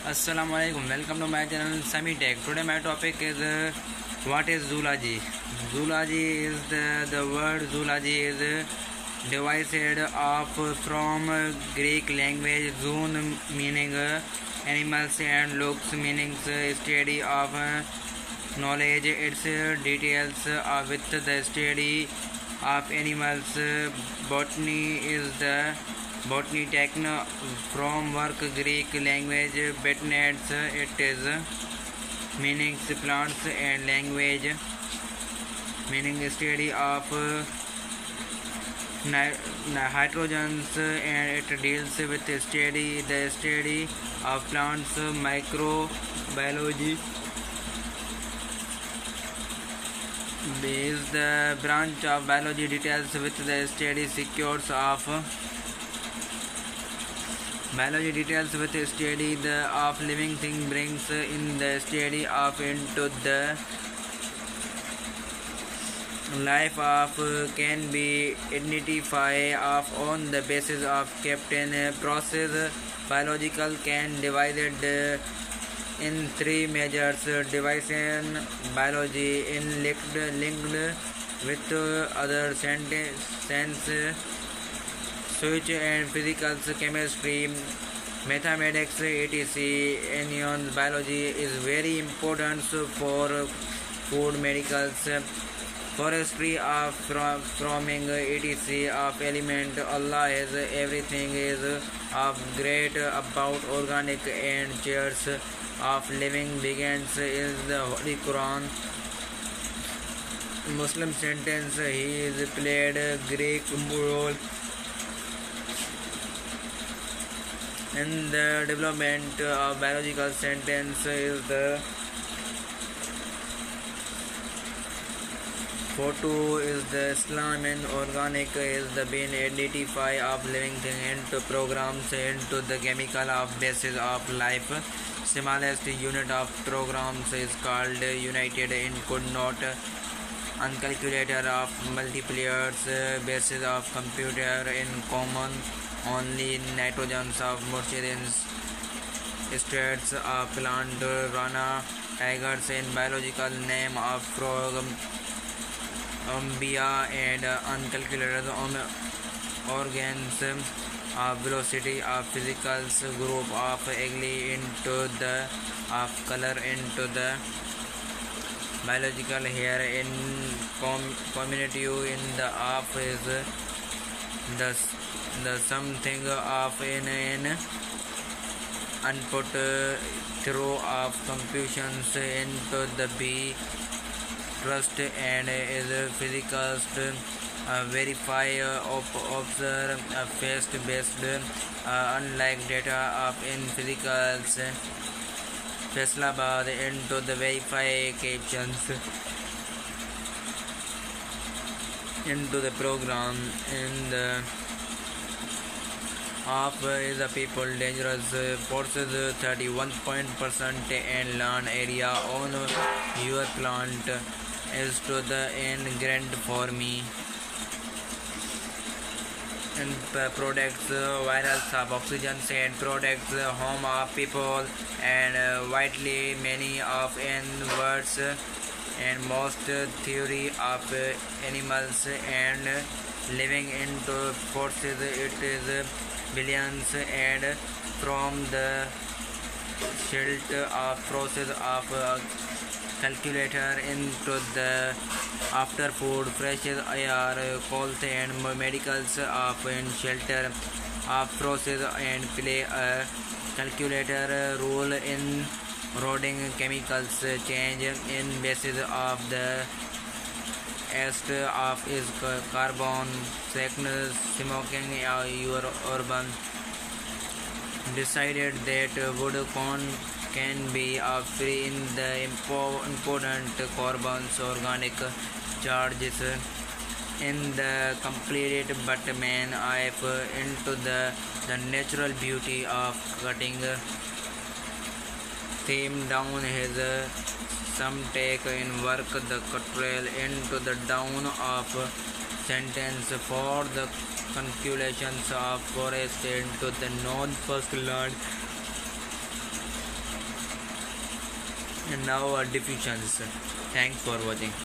Assalamualaikum. Welcome to my channel Semi Tech. Today my topic is what is zoology. Zoology is the word zoology is derived of from Greek language zoon meaning animals and lux meaning study of knowledge. Its details with the study of animals. Botany is the botany taken from work Greek language botanists. It is meaning plants and language meaning study of hydrogens and it deals with the study of plants. Microbiology is the branch of biology details with the study secures of biology details with the study of living thing brings in the study of into the life of can be identified of on the basis of captain process. Biological can divided in three measures: division biology in linked with other sense switch and physical chemistry, mathematics, etc. Anion biology is very important for food, medicals, forestry of farming, etc. of element. Allah has everything is of great about organic and chairs of living begins is the Holy Quran. Muslim sentence he is played Greek role in the development of biological sentence is the photo is the Islam and organic is the being identify of living thing into programs into the chemical of basis of life. Smallest unit of programs is called united in could not uncalculator of multipliers basis of computer in common only nitrogens of Mercedes states of plant rana tigers in biological name of frog umbia and uncalculated organs of velocity of physicals group of ugly into the of color into the biological here in community in the of is the something of an input through of computations into the B trust and is physical verify observe face based unlike data of in physicals Faisalabad into the verifications into the program in the half is the people dangerous forces 31% and land area on your plant is to the end grant for me and products virals of oxygen and products home of people and widely many of n words and most theory of animals and living into forces it is billions and from the shield of process of calculator into the after food fresh air cold and medicals of in shelter of process and play a calculator role in roading chemicals change in basis of the est of is carbon sickness smoking your urban decided that wood can be free in the important carbons organic charges in the completed but man if into the natural beauty of cutting theme down his some take in work the control into the down of sentence for the calculations of forest into the non first land and now diffusions. Thanks for watching.